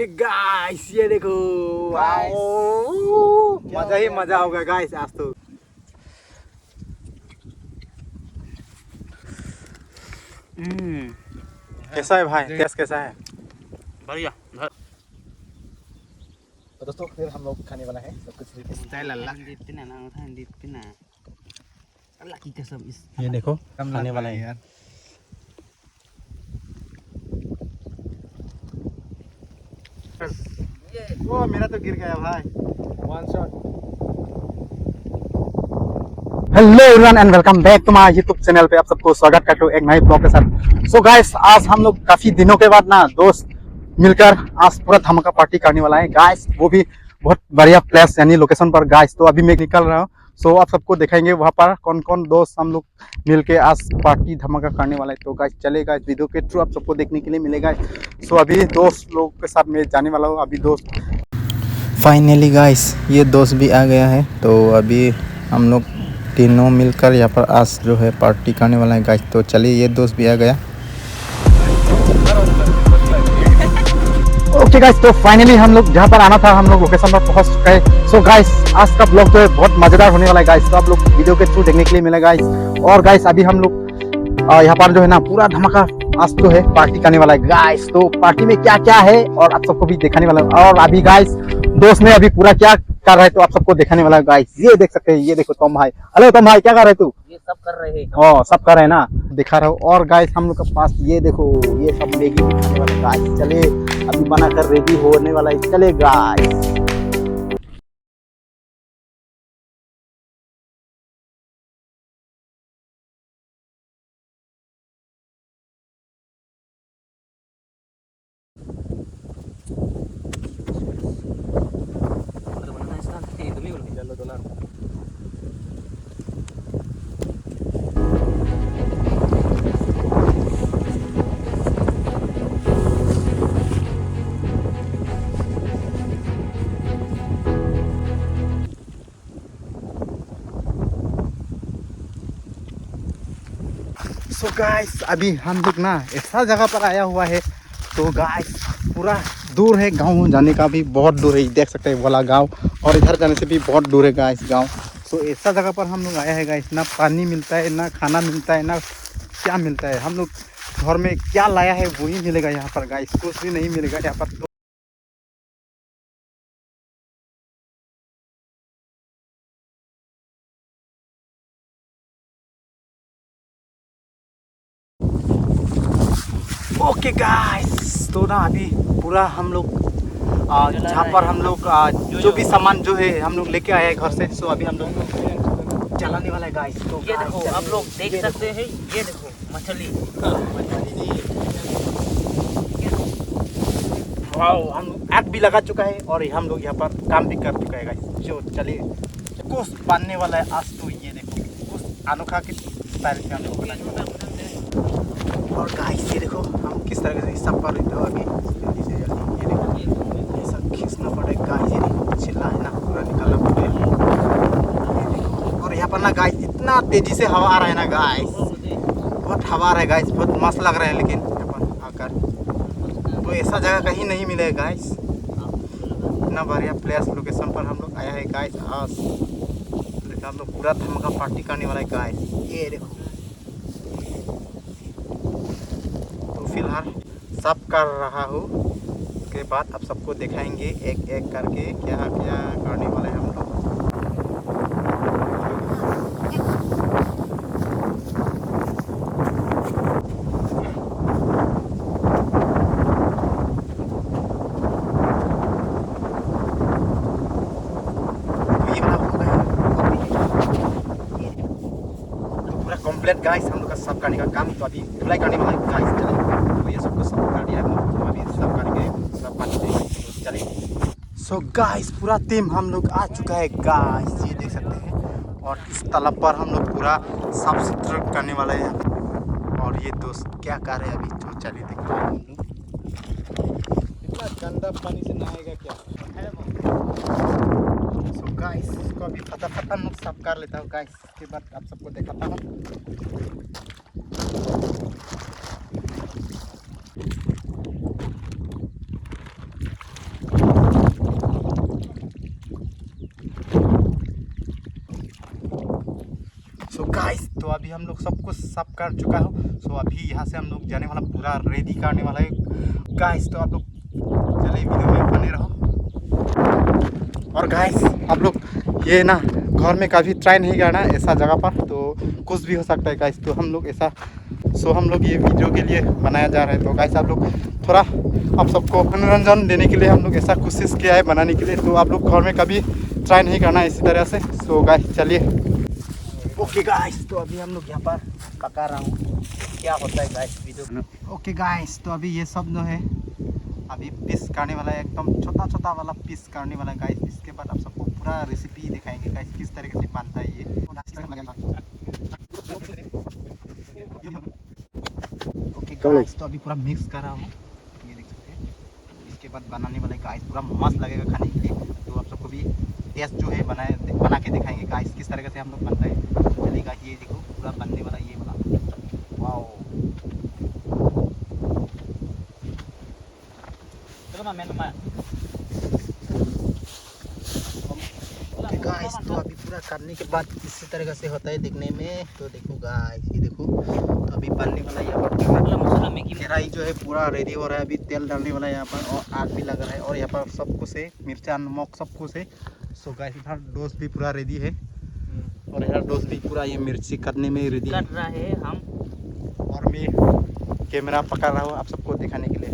Guys ये देखो मजा ही मजा होगा गाइस आज तो। कैसा है भाई, टेस्ट कैसा है? बढ़िया। तो दोस्तों फिर हम लोग खाने वाला है सब कुछ स्टाइल अल्लाह। ये देखो खाने वाला है यार। वो मेरा तो गिर गया भाई। One shot. Hello everyone and welcome back to my YouTube channel पे आप सबको स्वागत करता हूँ एक नए ब्लॉग के साथ। सो गाइस आज हम लोग काफी दिनों के बाद ना दोस्त मिलकर आज पूरा धमाका पार्टी करने वाला है गाइस, वो भी बहुत बढ़िया प्लेस यानी लोकेशन पर गाइस। तो अभी मैं निकल रहा हूँ, सो आप सबको दिखाएंगे वहाँ पर कौन कौन दोस्त हम लोग मिलके आज पार्टी धमाका करने वाला है। तो गाइस चलेगा इस वीडियो के थ्रू आप सबको देखने के लिए मिलेगा। सो अभी दोस्त लोग के साथ मैं जाने वाला हूँ। अभी दोस्त फाइनली गाइस ये दोस्त भी आ गया है, तो अभी हम लोग तीनों मिलकर यहाँ पर आज जो है पार्टी करने वाला है गाइस। तो चलिए ये दोस्त भी आ गया। ओके गाइस, तो फाइनली हम लोग जहाँ पर आना था हम लोग लोकेशन पर पहुँच चुके हैं। सो गाइस आज का ब्लॉग जो है बहुत मजेदार होने वाला है गाइस, तो आप लोग वीडियो के थ्रू देखने के लिए मिलेगा गाइस। और गाइस अभी हम लोग यहाँ पर जो है ना पूरा धमाका आज तो है पार्टी करने वाला है गाइस। तो पार्टी में क्या क्या है और आप सबको भी दिखाने वाला है। और अभी गाइस दोस्त ने अभी पूरा क्या कर रहा है तो आप सबको दिखाने वाला है गाइस। ये देख सकते हैं, ये देखो तुम भाई। हेलो तुम भाई, क्या कर रहे तू? ये सब कर रहे हैं। सब कर रहे हैं ना, दिखा रहा हूँ। और गाइस हम लोग के पास ये देखो ये सब मैगी भी खाने वाला है गाइस। चले अभी बनाकर रेडी होने वाला है, चले गाइस। सो गाइस अभी हम लोग ना ऐसा जगह पर आया हुआ है। तो गाइस पूरा दूर है, गांव जाने का भी बहुत दूर है, देख सकते हैं वाला गांव। और इधर जाने से भी बहुत दूर है गाइस गांव। सो ऐसा जगह पर हम लोग आया है गाइस, ना पानी मिलता है ना खाना मिलता है ना क्या मिलता है। हम लोग घर में क्या लाया है वही मिलेगा यहाँ पर गाइस, कुछ भी नहीं मिलेगा यहाँ पर। ओके गाइस तो ना अभी पूरा हम लोग जहाँ पर हम लोग जो भी सामान जो है हम लोग लेके आए हैं घर से। सो अभी हम लोग चलाने वाला है गाइस। तो ये देखो आप लोग देख सकते हैं, ये देखो मछली। वाओ हम आग भी लगा चुका है और हम लोग यहाँ पर काम भी कर चुका है गाइस। जो चलिए कुछ बनने वाला है आज। तो ये देखो कुछ अनोखा के स्टाइल से हम लोग बनाने। और गाइस ये देखो हम किस तरह से सब कर रहे थे अभी जल्दी से जल्दी। ये देखो ये सब खींचना पड़ेगा गाइस, ये देखो छिल्ला है ना पूरा निकालना पड़ेगा। ये देखो और यहाँ पर ना गाइस इतना तेजी से हवा आ रहा है ना गाइस, बहुत हवा आ रहा है गाइस, बहुत मस्त लग रहा है। लेकिन यहाँ पर आकर तो ऐसा जगह कहीं नहीं मिलेगा गाइस, इतना बढ़िया प्लेस लोकेशन पर हम लोग आया है गाइस। आज देखो हम लोग पूरा धमाका पार्टी करने वाला है गाइस। ये देखो फिलहाल सब कर रहा हूँ, उसके बाद आप सबको दिखाएंगे एक एक करके क्या क्या करने वाले हैं हम लोग। ये वाला हो गया तो पूरा कंप्लीट गाइस हम लोग का सब करने का काम। तो अभी अप्लाई करने वाला है गाइस। चलिए तो ये सब कुछ सब कर दिया है, तो अभी सब करके सब पानी देंगे। चलिए सो गाइस पूरा टीम हम लोग आ चुका है गाइस, ये देख सकते हैं। और इस तालाब पर हम लोग पूरा साफ सुथरा करने वाले हैं। और ये दोस्त क्या कर रहे हैं अभी, तो चलिए देखते हैं हम लोग। इतना गंदा पानी से नहाएगा क्या? सो गाइस इसको अभी फटाफट हम लोग साफ कर लेता हूँ गाइस, उसके बाद आप सबको दिखाता हूँ। तो अभी हम लोग सब कुछ साफ कर चुका हो। सो अभी यहाँ से हम लोग जाने वाला पूरा रेडी करने वाला है गाइस। तो आप लोग चलिए वीडियो में बने रहो। और गाइस आप लोग ये ना घर में कभी ट्राई नहीं करना ऐसा जगह पर, तो कुछ भी हो सकता है गाइस। तो हम लोग ऐसा हम लोग ये वीडियो के लिए बनाया जा रहा है। तो गाइस आप लोग थोड़ा आप सबको मनोरंजन देने के लिए हम लोग ऐसा कोशिश किया है बनाने के लिए। तो आप लोग घर में कभी ट्राई नहीं करना इसी तरह से। सो गाइस चलिए। ओके गाइस तो अभी हम लोग यहाँ पर पका रहा हूँ, क्या होता है गाइस वीडियो। ओके गाइस तो अभी ये सब जो है अभी पीस करने वाला है, एकदम छोटा छोटा वाला पीस करने वाला है गाइस। इसके बाद आप सबको पूरा रेसिपी दिखाएंगे गाइस किस तरीके से बनता है ये। ओके गाइस तो अभी पूरा मिक्स कर रहा हूँ, ये देख सकते हैं। इसके बाद बनाने वाला है गाइस, पूरा मस्त लगेगा खाने के लिए। तो आप सबको भी टेस्ट जो है बना के दिखाएंगे गाइस किस तरीके से हम लोग बनता है। चलेगा ये देखो पूरा बनने वाला ये वाला। वाओ गाइस तो अभी पूरा करने के बाद इसी तरीके से होता है दिखने में। तो देखो गाइस ये देखो तो अभी बनने वाला है यहाँ पर। कढ़ाई जो है पूरा रेडी हो रहा है, अभी तेल डालने वाला है यहाँ पर और आग भी लग रहा है और यहाँ पर सब कुछ है, मिर्चा नमक सब कुछ है। सो गाइस इधर डोस भी पूरा रेडी है और इधर डोस भी पूरा ये मिर्ची करने में रेडी कर रहा है हम। और मैं कैमरा पकड़ रहा हूँ आप सबको दिखाने के लिए।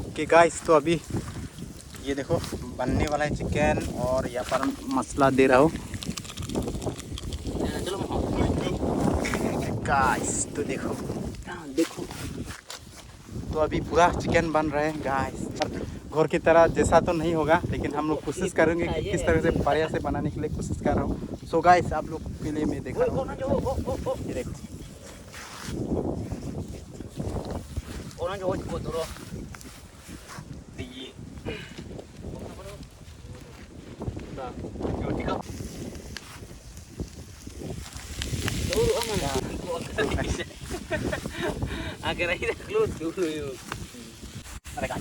ओके गाइस तो अभी ये देखो बनने वाला है चिकन और यहाँ पर मसाला दे रहा हूँ गाइस। तो देखो तो अभी पूरा चिकन बन रहा है गाइस। घर की तरह जैसा तो नहीं होगा लेकिन हम लोग कोशिश करेंगे कि किस तरह से बढ़िया से बनाने के लिए कोशिश कर रहा हूँ। सो गाइस आप लोग के लिए मैं देख रहा हूँ, ये देखो Akhirnya kita keluar dulu yuk. Mereka.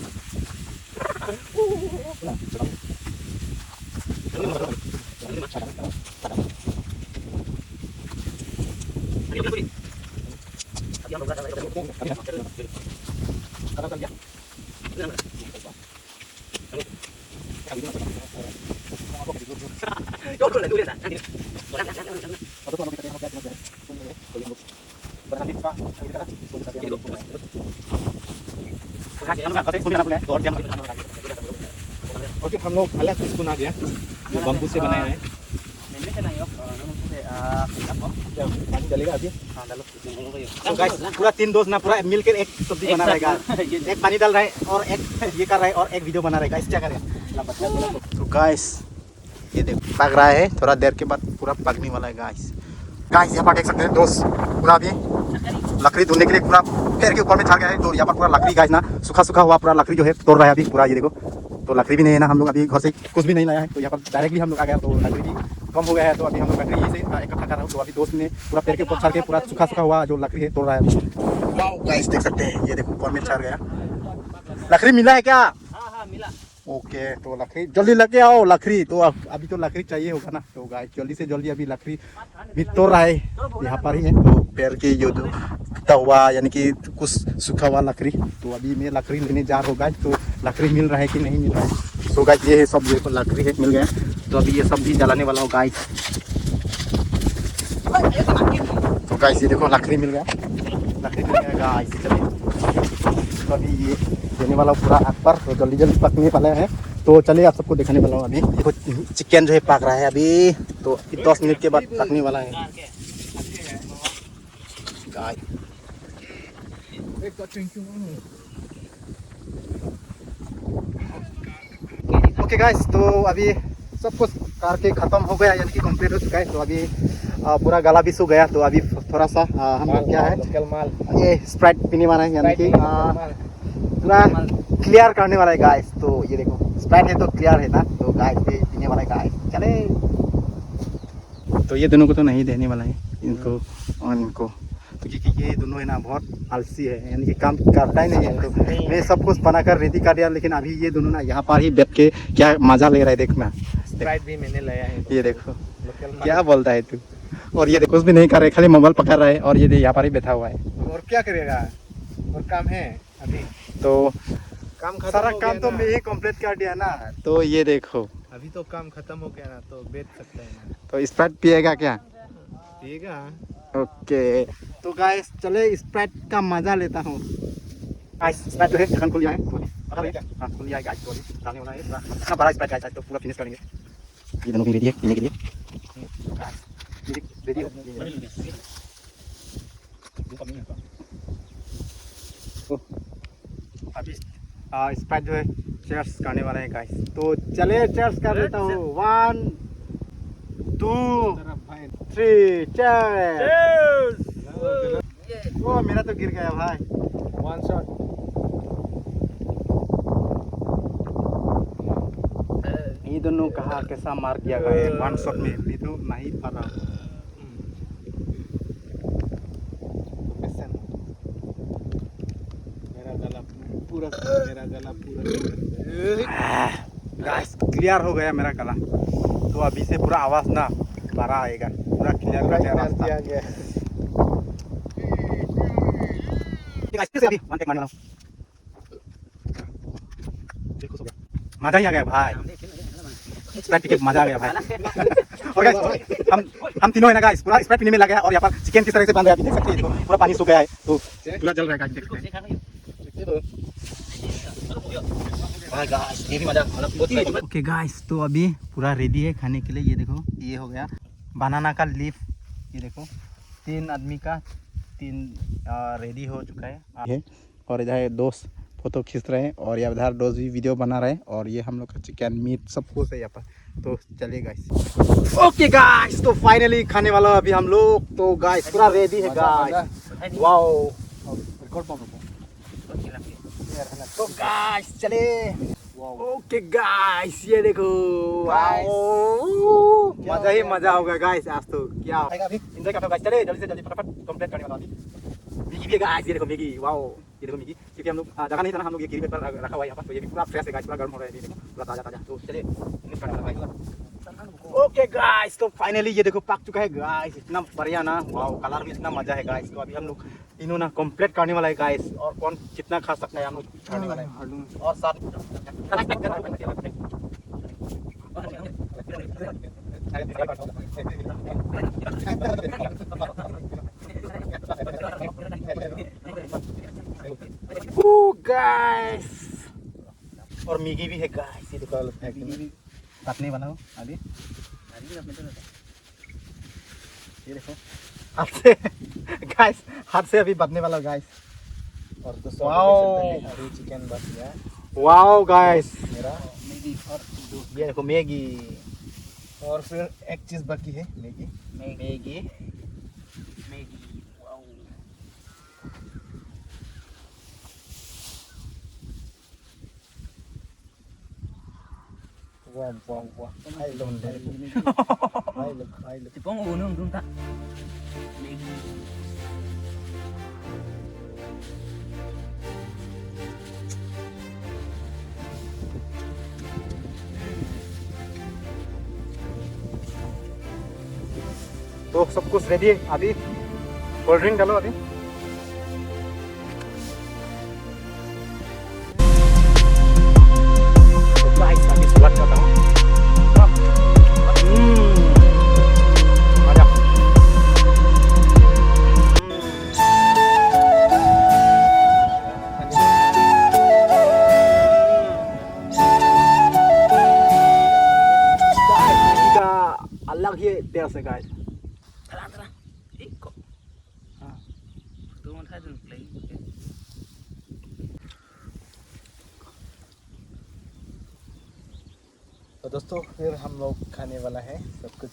Okay हम लोग अलग स्पून आ गया, जो बम्बू से बनाया है। पानी डालेगा अभी, हाँ डालो। तो गाइस पूरा 3 दोस्त ना पूरा मिलकर एक सब्जी बना रहेगा। एक पानी डाल रहा है और एक ये कर रहा है और एक वीडियो बना रहेगा। इस क्या करेगा। तो गाइस ये देखो पक रहा है, थोड़ा देर के बाद पूरा पकने वाला है गाइस। गाइस यहाँ पर देख सकते हैं दोस्त पूरा अभी लकड़ी धुलने के लिए पूरा पैर के ऊपर में चढ़ गया है। तो यहाँ पर पूरा लकड़ी गाइस ना सूखा हुआ पूरा लकड़ी जो है तोड़ रहा है अभी पूरा। ये देखो तो लकड़ी भी नहीं है ना, हम लोग अभी घर से कुछ भी नहीं लाया है। तो यहाँ पर डायरेक्टली हम लोग आ गया, तो लकड़ी भी कम हो गया है। तो अभी हम लोग लकड़ी से इकट्ठा कर रहा हूँ। तो अभी दोस्त ने पूरा पैर के ऊपर चढ़ के पूरा सूखा हुआ जो लकड़ी है तोड़ रहा है। वाओ गाइस देख सकते हैं, ये देखो ऊपर में चढ़ गया। लकड़ी मिला है क्या? हाँ मिला। ओके तो लकड़ी जल्दी लेके आओ लकड़ी। तो अभी तो लकड़ी चाहिए होगा ना। तो गाइस जल्दी से जल्दी अभी लकड़ी भी तोड़ रहा है, यहाँ पर ही है। तो पैर की जो टूटा हुआ यानी कि कुछ सूखा हुआ लकड़ी, तो अभी मैं लकड़ी लेने जा रहा हूँ गाइस। तो लकड़ी मिल रहा है कि नहीं मिल रहा है। तो गाइस ये है सब, ये लकड़ी है मिल गया। तो अभी ये सब भी जलाने वाला हूँ गाइस। तो गाइस ये देखो लकड़ी मिल गया गाइस। चलिए तो अभी ये देने वाला पूरा आग पर, तो जल्दी पकने वाला है। तो चलिए आप सबको दिखाने वाला हूँ। अभी देखो चिकन जो है पक रहा है अभी, तो 10 मिनट के बाद पकने वाला है गाइस। ओके गाइस तो अभी सब कुछ करके ख़त्म हो गया यानी कि कंप्लीट हो चुका है। तो अभी पूरा गला भी सूख गया। तो अभी थोड़ा सा हम लोग क्या है ये स्प्राइट पीने वाला है, यानी कि पूरा क्लियर करने वाला है गाइस। तो ये देखो स्प्राइट है तो क्लियर है ना। तो गाइस भी पीने वाला है गाइस। चले तो ये दोनों को तो नहीं देने वाला है, इनको और इनको, तो क्योंकि ये दोनों है ना बहुत आलसी है, यानी कि काम करता ही नहीं है। तो मैं सब कुछ बनाकर रेडी कर दिया, लेकिन अभी ये दोनों ना यहाँ पर ही बैठ के क्या मजा ले रहा है देखना। स्प्राइट भी मैंने लाया है। ये देखो क्या बोलता है तू। और ये देखो कुछ भी नहीं कर रहे, खाली मोबाइल पकड़ रहा है और ये यहाँ पर ही बैठा हुआ है। और क्या करेगा, और काम है अभी तो काम खत्म सारा हो काम गया तो ना। मैं ही कंप्लीट कर दिया ना। तो ये देखो, अभी तो काम खत्म हो गया ना, तो बेच सकते हैं ना। तो स्प्राइट पिएगा क्या? ठीक है। ओके तो गाइस चले स्प्राइट का मजा लेता हूँ। गाइस स्प्राइट जो है ढक्कन खुल गया है, पता है क्या? हाँ खुल गया है गाइस। तो अभी डालने वाला है पूरा, इतना बड़ा स्प्राइट गाइस, तो पूरा फिनिश करेंगे। ये दोनों भी रेडी है पीने के लिए। रेडी हो तो अभी स्प्राइट जो है चेयर्स करने वाला है गाइस। तो चले चेयर्स कर लेता हूँ। 1 2 3 चेयर्स। ओ मेरा तो गिर गया भाई। One shot. ये दोनों कहा कैसा मार किया गया है 1 शॉट में, ये तो नहीं पता। मेरा गला पूरा गाइस क्लियर हो गया मेरा गला। तो अभी से पूरा आवाज ना बारह आएगा, पूरा क्लियर कर दिया रास्ता। दिया गया। गाइस फिर से अभी वन टेक मारना। देखो सो गया, मजा ही आ गया भाई। स्प्राइट पी के मजा आ गया भाई। और गाइस हम तीनों है ना गाइस, पूरा स्प्राइट पीने में लगा है। और यहाँ पर चिकन किस तरह से बन रहा है देख सकते हैं। तो पूरा पानी सूख गया है, तो पूरा जल रहा है गाइस, देख सकते हैं। ओके गाइस तो अभी पूरा रेडी है खाने के लिए। ये देखो ये हो गया बनाना का लीफ। ये देखो 3 आदमी का 3 रेडी हो चुका है। और इधर दोस्त फोटो खींच रहे हैं और यहाँ उधर दोस्त भी वीडियो बना रहे हैं। और ये हम लोग का चिकन मीट सब कुछ है यहाँ पर। तो चलिए गाइस। ओके गाइस तो फाइनली खाने वाला अभी हम लोग। तो गाइस पूरा रेडी है गाइस। वाओ तो गाइस चले। ओके गाइस ये देखो मजा ही मजा होगा गाइस आज तो। क्या एंजॉय करते हो गाइस। चले जल्दी से जल्दी फटाफट कंप्लीट करने वाला अभी। मैगी भी है गाइस, ये देखो मैगी। वाओ ये देखो मैगी, क्योंकि हम लोग जगह नहीं था ना, हम लोग ये गिरी पर रखा हुआ है यहाँ पर। तो ये भी पूरा फ्रेश है गाइस, पूरा गर्म हो रहा है। ये देखो पूरा ताजा ताजा। तो चलिए फिनिश करने वाला गाइस। ओके गाइस तो फाइनली ये देखो पक चुका है गाइस। इतना बढ़िया ना, वाओ कलर भी इतना मजा है गाइस। तो अभी हम लोग तीनों ना कंप्लीट करने वाला है गाइस। और कौन कितना खा सकता है हम लोग खाने वाला है। और साथ गाइस और मैगी भी है गाइस। ये देखो काटने वाला हूँ अभी। ये देखो हाथ से गाइस, हाथ से अभी बदने वाला गाइस। और तो वाओ चिकन बच गया वाओ गाइस। मेरा। ये देखो मैगी। और फिर एक चीज बाकी है, मैगी। मैगी वाह वाह वाह। हाय लोन दे। हाय लो। Jepang unung dong tak. तो सब कुछ रेडी है। अभी कोल्ड ड्रिंक डालो अभी। तो गाइस अभी शुरुआत करता हूँ। मजा। अलग ही टेस्ट है guys. Terang. Kok. Tuh mau tadi play. तो दोस्तों फिर हम लोग खाने वाला है सब कुछ।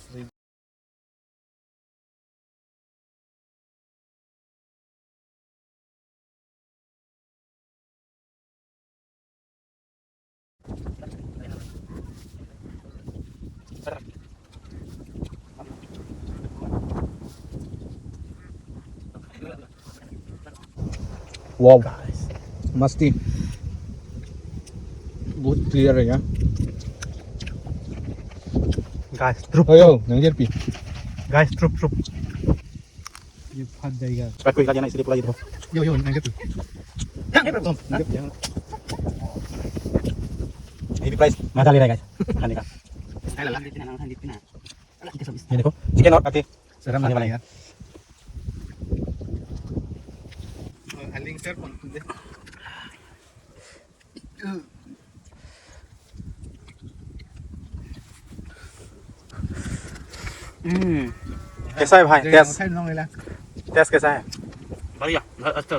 वाओ मस्ती बहुत क्लियर है यार। Guys troop Ayo, yang jerpi. Guys troop troop ये फट जाएगा. स्टार्ट कोई गाड़ी ना इसलिए पूरा ये देखो Yo, yang jerpi. ये भी प्राइस मजा ले रहा है गाइस खाने का ये देखो चिकन और आके Serem आने banget वाला है ya. Aling sir, pun deh. कैसा है भाई test Saya nong lah. Test कैसा है बढ़िया अच्छा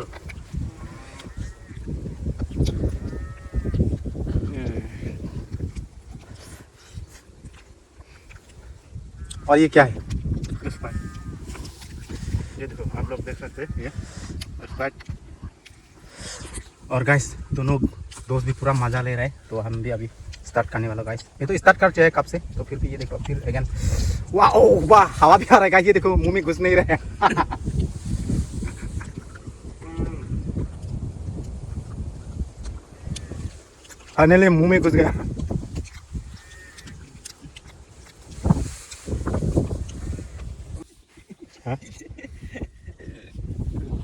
और ये क्या है ये देखो आप लोग देख सकते हैं ये स्पाइट. और गाइस दोनों दोस्त भी पूरा मजा ले रहे हैं तो हम भी अभी स्टार्ट करने वाला गाइस ये तो स्टार्ट कर चाहिए कब से तो फिर भी ये देखो फिर अगेन वाह ओ वाह हवा भी आ रहा है गाइस ये देखो मुंह में घुस नहीं रहा है फाइनली मुंह में घुस गया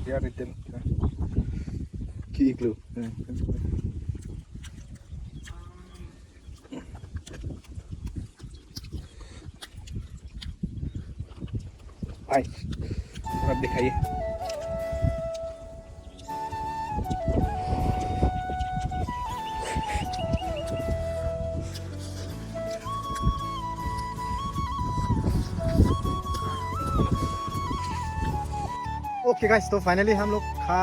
Ya return. Ki iklu. Ay, अब दिखाइए. ओके गाइस तो फाइनली हम लोग खा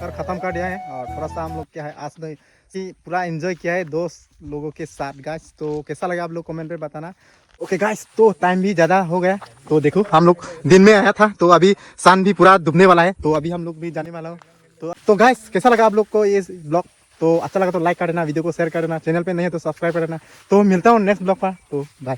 कर ख़त्म कर दिया है और थोड़ा सा हम लोग क्या है आज नहीं पूरा एंजॉय किया है दोस्त लोगों के साथ गाइस तो कैसा लगा आप लोग कमेंट में बताना ओके गाइस तो टाइम भी ज़्यादा हो गया तो देखो हम लोग दिन में आया था तो अभी सन भी पूरा डूबने वाला है तो अभी हम लोग भी जाने वाला हो तो गाइस कैसा लगा आप लोग को ये ब्लॉग तो अच्छा लगा तो लाइक कर देना वीडियो को शेयर कर देना चैनल पे नहीं है तो सब्सक्राइब कर देना तो मिलता हूँ नेक्स्ट ब्लॉग पर तो बाय